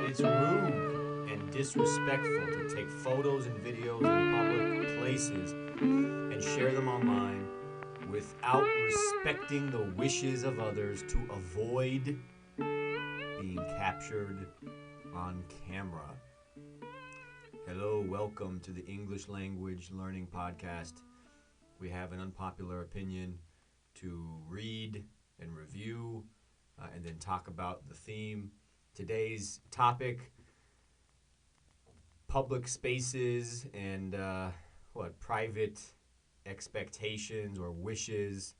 It's rude and disrespectful to take photos and videos in public places and share them online without respecting the wishes of others to avoid being captured on camera. Hello, welcome to the English Language Learning Podcast. We have an unpopular opinion to read and review and then talk about the theme. Today's topic, public spaces and private expectations or wishes,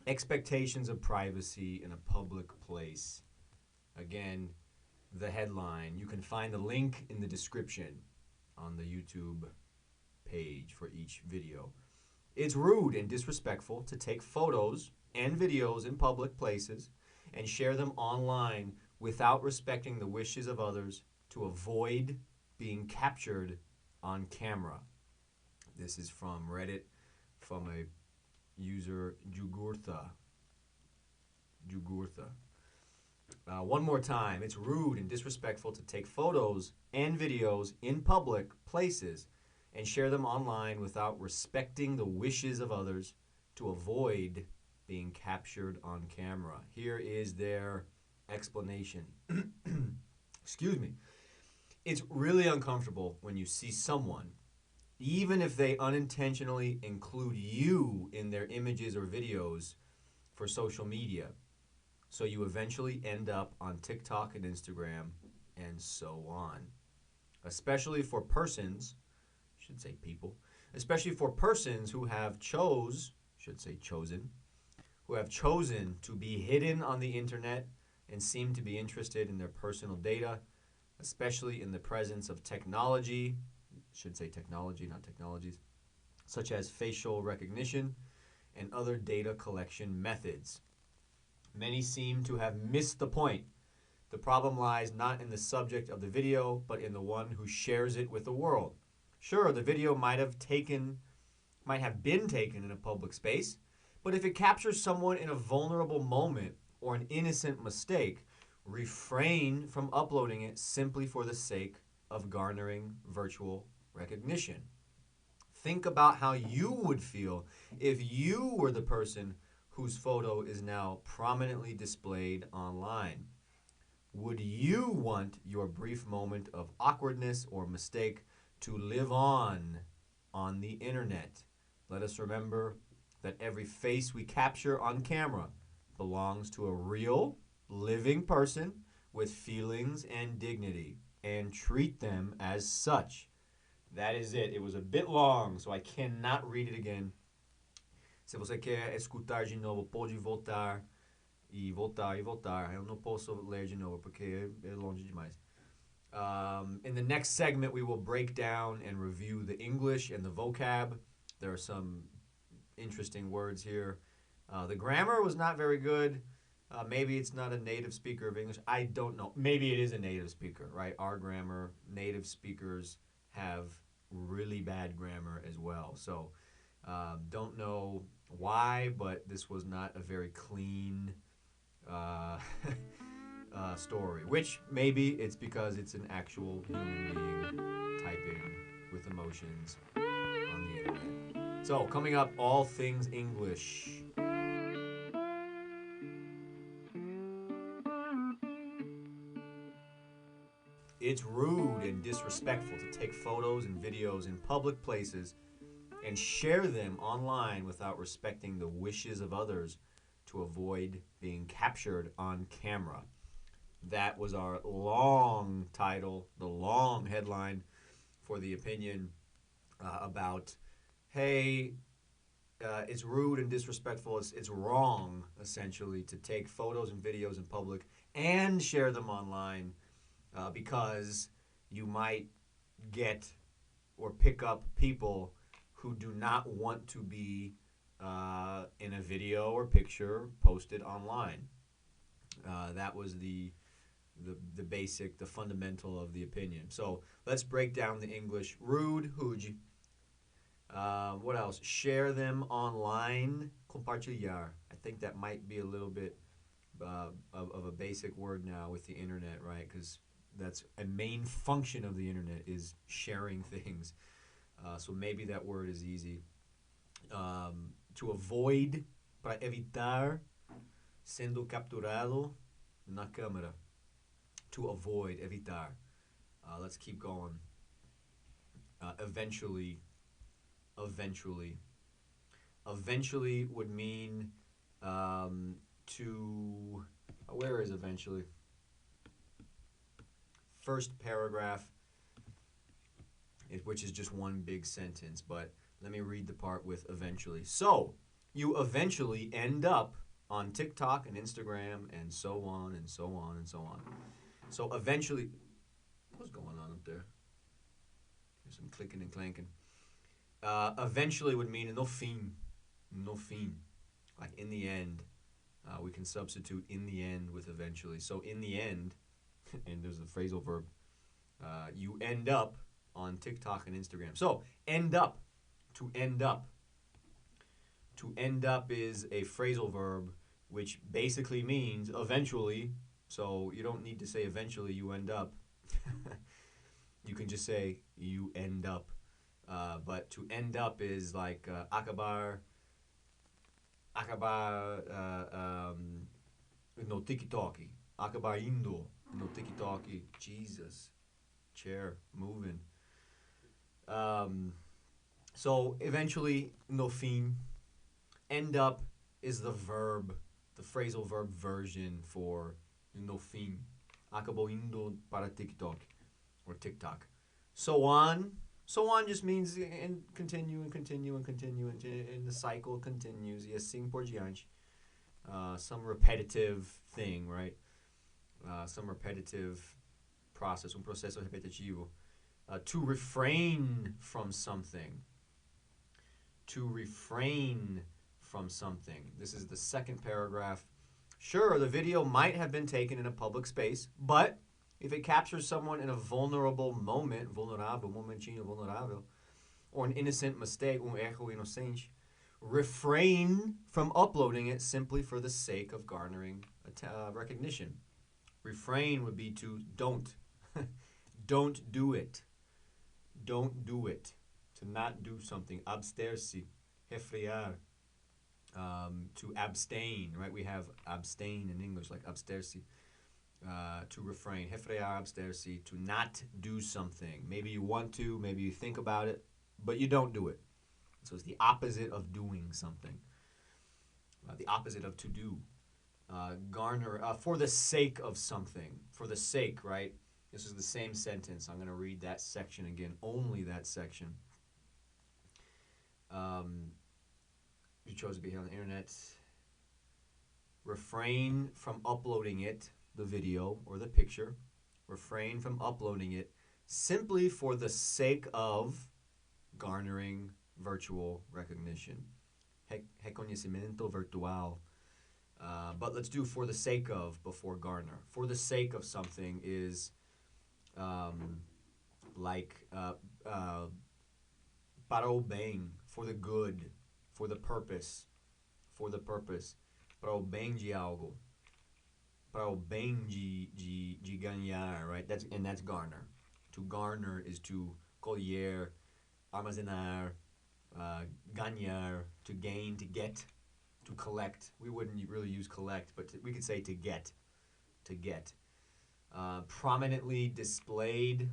expectations of privacy in a public place. Again, the headline. You can find the link in the description on the YouTube page for each video. It's rude and disrespectful to take photos and videos in public places and share them online without respecting the wishes of others to avoid being captured on camera. This is from Reddit, from a user Jugurtha. One more time, it's rude and disrespectful to take photos and videos in public places and share them online without respecting the wishes of others to avoid being captured on camera. Here is their explanation. Excuse me. It's really uncomfortable when you see someone, even if they unintentionally include you in their images or videos for social media. So you eventually end up on TikTok and Instagram and so on. Especially for persons, especially for persons who have chosen to be hidden on the internet and seem to be interested in their personal data, especially in the presence of technology, not technologies, such as facial recognition and other data collection methods. Many seem to have missed the point. The problem lies not in the subject of the video, but in the one who shares it with the world. Sure, the video might have been taken in a public space, but if it captures someone in a vulnerable moment or an innocent mistake, refrain from uploading it simply for the sake of garnering virtual recognition. Think about how you would feel if you were the person whose photo is now prominently displayed online. Would you want your brief moment of awkwardness or mistake to live on the internet? Let us remember that every face we capture on camera belongs to a real, living person with feelings and dignity, and treat them as such. That is it. It was a bit long, so I cannot read it again. Se você quer escutar de novo, pode voltar e voltar e voltar. Eu não posso ler de novo porque é longe demais. In the next segment, we will break down and review the English and the vocab. There are some interesting words here. The grammar was not very good. Maybe it's not a native speaker of English. I don't know. Maybe it is a native speaker, right? Our grammar, native speakers have really bad grammar as well. So don't know why, but this was not a very clean story. Which maybe it's because it's an actual human being typing with emotions on the internet. So coming up, all things English. It's rude and disrespectful to take photos and videos in public places and share them online without respecting the wishes of others to avoid being captured on camera. That was our long title, the long headline for the opinion about, hey, it's rude and disrespectful. It's wrong, essentially, to take photos and videos in public and share them online because you might get or pick up people who do not want to be in a video or picture posted online. That was the basic, the fundamental of the opinion. So let's break down the English. Rude, rude. What else? Share them online. Compartilhar. I think that might be a little bit of a basic word now with the internet, right? Because that's a main function of the internet is sharing things. So maybe that word is easy. To avoid, para evitar sendo capturado na câmera. To avoid, evitar. Let's keep going. Eventually. Eventually would mean to. Where is eventually? First paragraph, which is just one big sentence, but let me read the part with eventually. So, you eventually end up on TikTok and Instagram and so on and so on and so on. So, eventually, what's going on up there? There's some clicking and clanking. Eventually would mean no fin. No fin. Like in the end. We can substitute in the end with eventually. So, in the end, and there's a phrasal verb, you end up on TikTok and Instagram. So, end up. To end up. To end up is a phrasal verb which basically means eventually. So, you don't need to say eventually you end up. You can just say you end up. But to end up is like acabar no tiki-talkie. Acabar indo no tiki-talkie. Jesus. Chair moving. So eventually, no fin. End up is the verb, the phrasal verb version for no fin. Acabou indo para TikTok or TikTok. So on. So on just means and continue and continue and continue and the cycle continues. E assim por diante. Some repetitive thing, right? Some repetitive process, processo repetitivo. To refrain from something. To refrain from something. This is the second paragraph. Sure, the video might have been taken in a public space, but if it captures someone in a vulnerable moment, vulnerável, momentinho vulnerável, or an innocent mistake, erro inocente, refrain from uploading it simply for the sake of garnering recognition. Refrain would be to don't. Don't do it. Don't do it. To not do something. Abster-se, refrear. To abstain, right? We have abstain in English, like abster-se. To refrain, refrear, abster-se, to not do something. Maybe you want to, maybe you think about it, but you don't do it. So it's the opposite of doing something. The opposite of to do. Garner, for the sake of something. For the sake, right? This is the same sentence. I'm going to read that section again, only that section. You chose to be here on the internet. Refrain from uploading it, the video or the picture. Refrain from uploading it simply for the sake of garnering virtual recognition. Reconhecimento virtual. But let's do for the sake of before garner. For the sake of something is para o bem, for the good, for the purpose, para o bem de algo, para o bem de ganhar, right? That's garner. To garner is to colher, armazenar, ganhar, to gain, to get, to collect. We wouldn't really use collect, but we could say to get. Prominently displayed.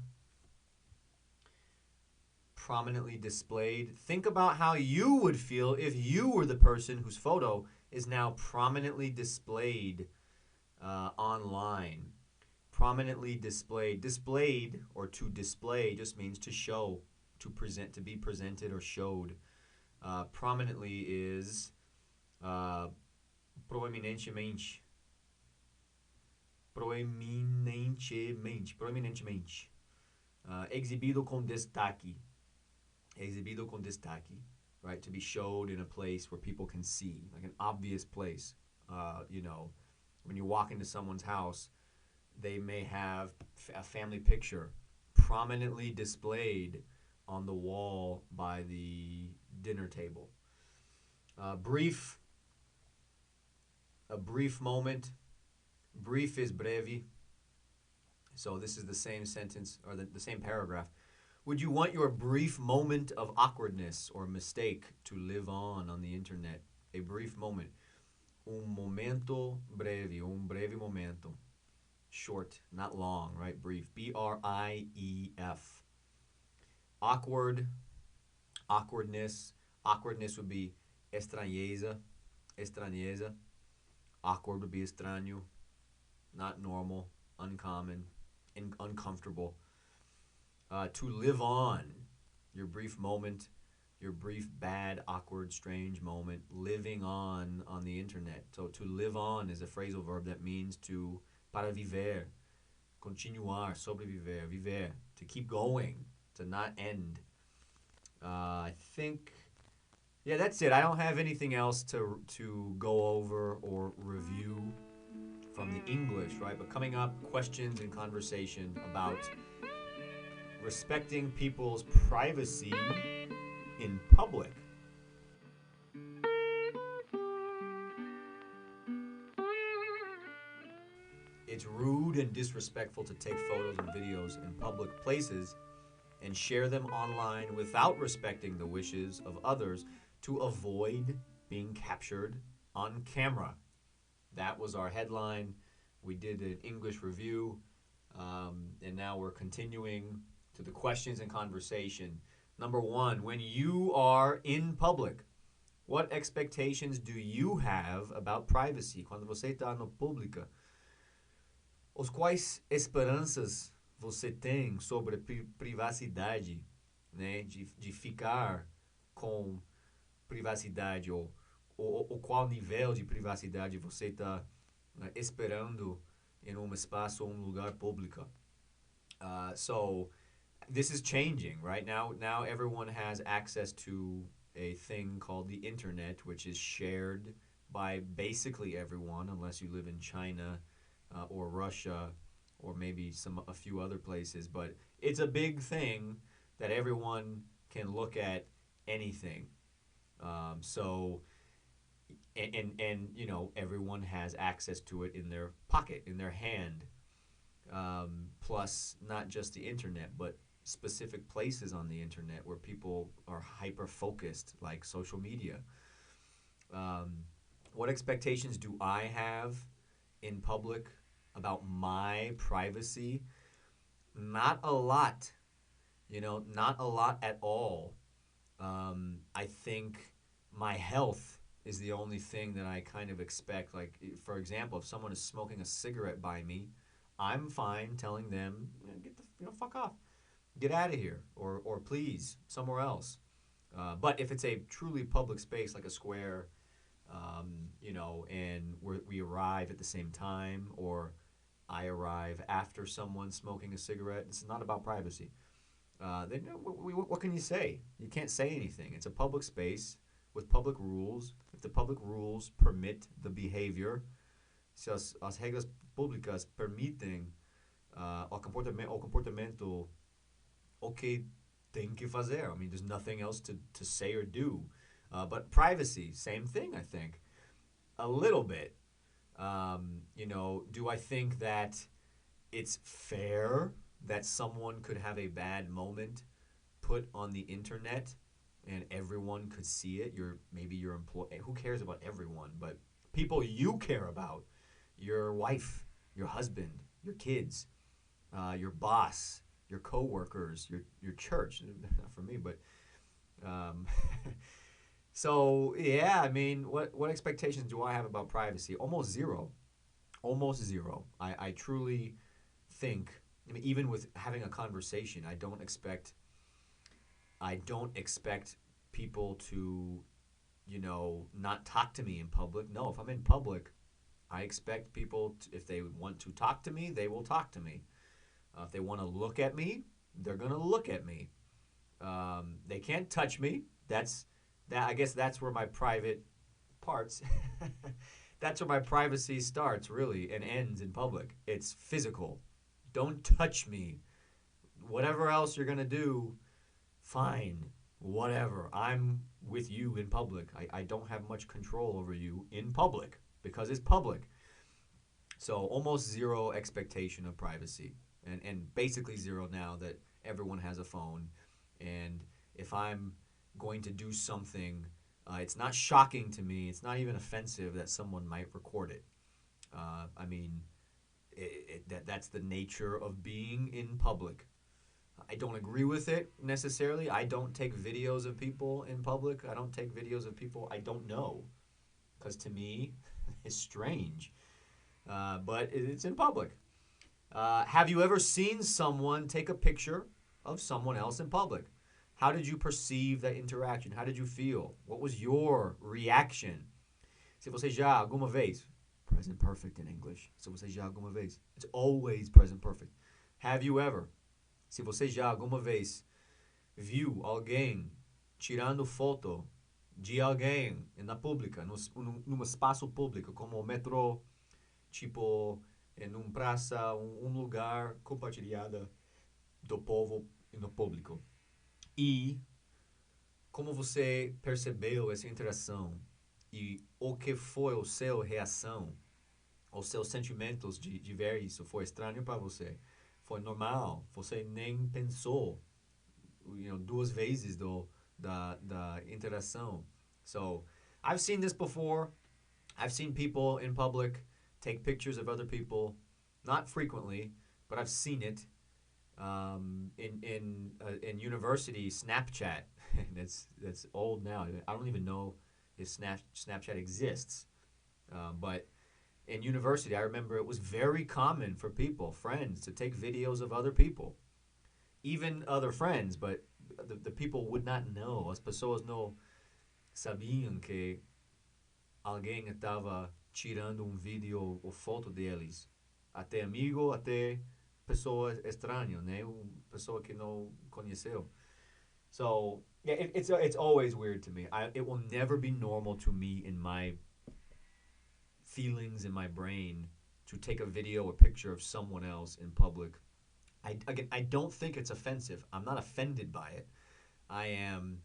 Think about how you would feel if you were the person whose photo is now prominently displayed online. Prominently displayed. Displayed, or to display, just means to show, to present, to be presented or showed. Prominently is proeminentemente. Exibido com destaque. Exibido com destaque, right? To be showed in a place where people can see, like an obvious place. When you walk into someone's house, they may have a family picture prominently displayed on the wall by the dinner table. A brief moment, Brief is brevi. So this is the same sentence or the same paragraph. Would you want your brief moment of awkwardness or mistake to live on the internet? A brief moment. Momento breve, breve momento. Short, not long, right? Brief. BRIEF. Awkward, awkwardness. Awkwardness would be estranheza, estranheza. Awkward would be estranho, not normal, uncommon, uncomfortable. To live on, your brief moment, your brief bad, awkward, strange moment, living on the internet. So to live on is a phrasal verb that means to para viver, continuar, sobreviver, viver, to keep going, to not end. I think, yeah, that's it. I don't have anything else to go over or review from the English, right? But coming up, questions and conversation about respecting people's privacy in public. It's rude and disrespectful to take photos and videos in public places and share them online without respecting the wishes of others to avoid being captured on camera. That was our headline. We did an English review, and now we're continuing to the questions and conversation. Number one, when you are in public, what expectations do you have about privacy? Quando você está no público, os quais esperanças você tem sobre privacidade, né? De ficar com privacidade ou qual nível de privacidade você está esperando em um espaço ou um lugar público. So this is changing, right? Now everyone has access to a thing called the internet, which is shared by basically everyone, unless you live in China or Russia or maybe a few other places. But it's a big thing that everyone can look at anything. So you know, everyone has access to it in their pocket, in their hand. Plus, not just the internet, but specific places on the internet where people are hyper focused, like social media. What expectations do I have in public about my privacy? Not a lot, you know, not a lot at all. I think my health is the only thing that I kind of expect. Like, for example, if someone is smoking a cigarette by me, I'm fine telling them, get the, fuck off, get out of here, or please, somewhere else. But if it's a truly public space like a square, and we arrive at the same time, or I arrive after someone smoking a cigarette, it's not about privacy. Then what can you say? You can't say anything. It's a public space with public rules. If the public rules permit the behavior, se as regras públicas permitem o comportamento, okay, tem que fazer. I mean, there's nothing else to say or do. But privacy, same thing, I think. A little bit. Do I think that it's fair that someone could have a bad moment put on the internet and everyone could see it? Maybe your employee. Who cares about everyone? But people you care about, your wife, your husband, your kids, your boss, your coworkers, your church. Not for me, but so yeah. I mean, what expectations do I have about privacy? Almost zero. Almost zero. I truly think. I mean, even with having a conversation, I don't expect people to, not talk to me in public. No, if I'm in public, I expect people to, if they want to talk to me, they will talk to me. If they want to look at me, they're gonna look at me. They can't touch me. I guess that's where my private parts. That's where my privacy starts, really, and ends in public. It's physical. Don't touch me. Whatever else you're gonna do, fine. Whatever. I'm with you in public. I don't have much control over you in public because it's public. So almost zero expectation of privacy, and basically zero now that everyone has a phone. And if I'm going to do something, it's not shocking to me. It's not even offensive that someone might record it. I mean, that's the nature of being in public. I don't agree with it necessarily. I don't take videos of people in public. I don't take videos of people I don't know because to me, it's strange. But it's in public. Have you ever seen someone take a picture of someone else in public? How did you perceive that interaction? How did you feel? What was your reaction? Se você já alguma vez, present perfect in English. Se você já alguma vez, it's always present perfect. Have you ever? Se você já alguma vez viu alguém tirando foto de alguém na pública, num espaço público, como o metrô, tipo, em uma praça, lugar compartilhado do povo no público. E como você percebeu essa interação e o que foi o seu reação, os seus sentimentos de ver isso? Foi estranho para você? Foi normal? Você nem pensou, duas vezes da interação? So, I've seen this before. I've seen people in public take pictures of other people, not frequently, but I've seen it in university Snapchat. And that's old now. I don't even know if Snapchat exists, but in university, I remember it was very common for people, friends, to take videos of other people, even other friends, but the people would not know. As pessoas não sabiam que alguém estava tirando vídeo ou foto deles. Até amigo, até pessoa estranha, né? Pessoa que não conheceu. So, yeah, it's always weird to me. It will never be normal to me in my feelings in my brain to take a video or picture of someone else in public. I don't think it's offensive. I'm not offended by it. I am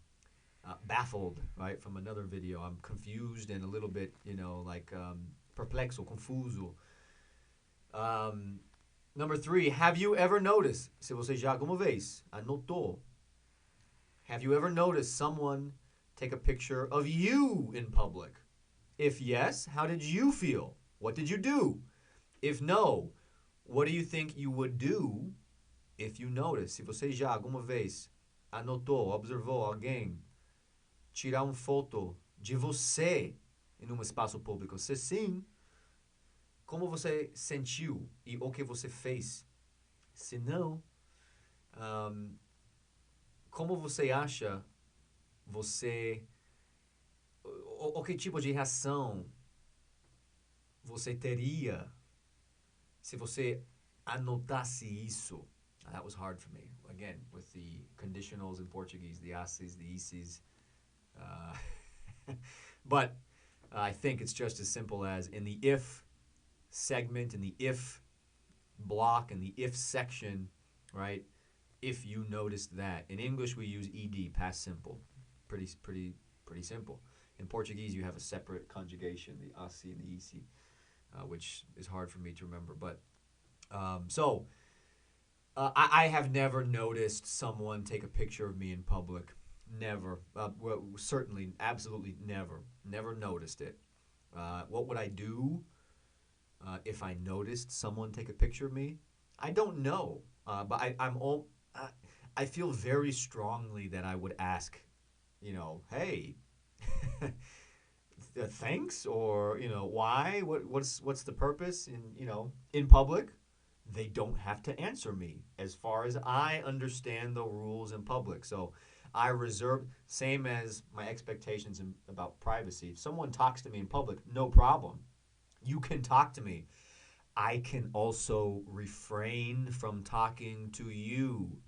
baffled, right, from another video. I'm confused and a little bit, perplexo, confuso. Number 3, have you ever noticed, se você já alguma vez anotou, have you ever noticed someone take a picture of you in public? If yes, how did you feel? What did you do? If no, what do you think you would do if you noticed? Se você já alguma vez anotou, observou alguém tirar uma foto de você em um espaço público, se sim, como você sentiu e o que você fez? Se não, como você acha você... O que tipo de reação você teria se você anotasse isso? That was hard for me. Again, with the conditionals in Portuguese, the asses, the ices. But I think it's just as simple as in the if segment, in the if block, in the if section, right? If you noticed that. In English, we use ed, past simple. Pretty simple. In Portuguese, you have a separate conjugation, the assim and the esse, which is hard for me to remember. But I have never noticed someone take a picture of me in public. Never. Well, certainly, absolutely never. Never noticed it. What would I do if I noticed someone take a picture of me? I don't know. But I feel very strongly that I would ask, hey, thanks, or why? What's the purpose? In public, they don't have to answer me as far as I understand the rules in public. So I reserve, same as my expectations about privacy. If someone talks to me in public, no problem. You can talk to me. I can also refrain from talking to you.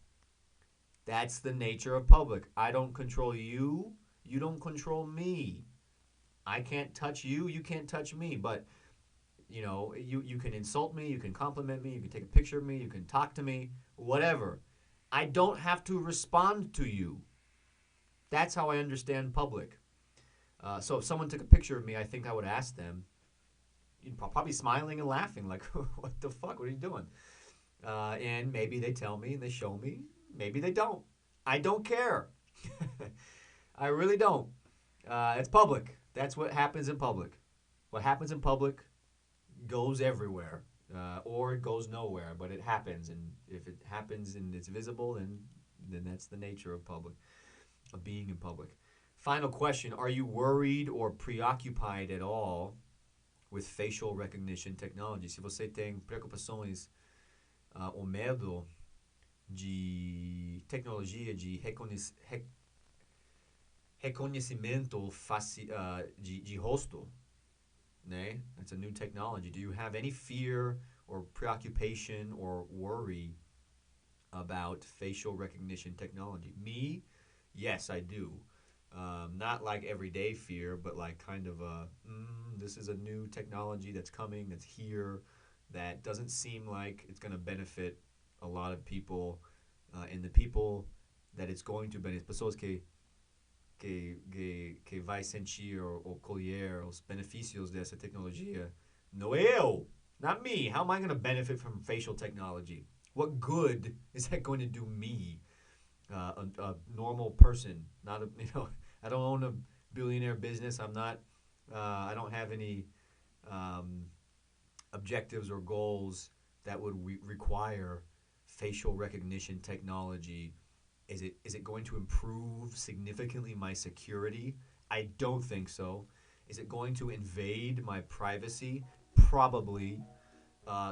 That's the nature of public. I don't control you. You don't control me. I can't touch you. You can't touch me. But, you can insult me. You can compliment me. You can take a picture of me. You can talk to me. Whatever. I don't have to respond to you. That's how I understand public. So if someone took a picture of me, I think I would ask them, probably smiling and laughing like, what the fuck? What are you doing? And maybe they tell me and they show me. Maybe they don't. I don't care. I really don't. It's public. That's what happens in public. What happens in public goes everywhere, or it goes nowhere. But it happens, and if it happens and it's visible, then that's the nature of public, of being in public. Final question: are you worried or preoccupied at all with facial recognition technology? Se você tem preocupações ou medo de tecnologia de reconhecimento de rosto, né? That's a new technology. Do you have any fear or preoccupation or worry about facial recognition technology? Me, yes, I do. Not like everyday fear, but like kind of this is a new technology that's coming, that's here, that doesn't seem like it's going to benefit a lot of people, and the people that it's going to benefit, pessoas que vai sentir ou colher os benefícios dessa tecnologia, no eu, not me. How am I going to benefit from facial technology? What good is that going to do me, a normal person? Not a, I don't own a billionaire business. I'm not. I don't have any objectives or goals that would require facial recognition technology. Is it going to improve significantly my security? I don't think so. Is it going to invade my privacy? Probably.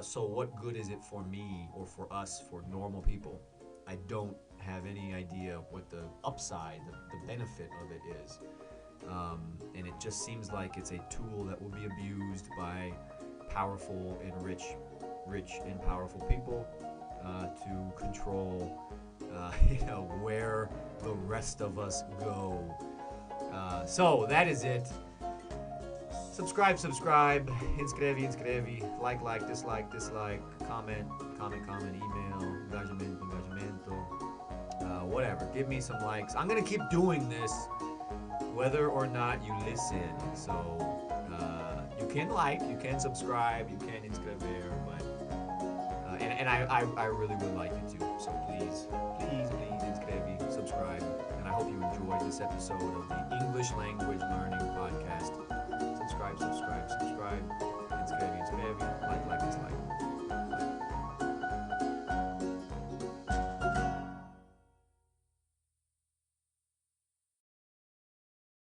So what good is it for me or for us, for normal people? I don't have any idea what the upside, the benefit of it is. And it just seems like it's a tool that will be abused by powerful and rich and powerful people to control, where the rest of us go. So that is it. Subscribe, inscreve, like, dislike, comment, email, engajamento, whatever. Give me some likes. I'm gonna keep doing this whether or not you listen. So you can like, you can subscribe, you can inscrever, but and I really would like you to. So please inscreve, subscribe, and I hope you enjoyed this episode of the English language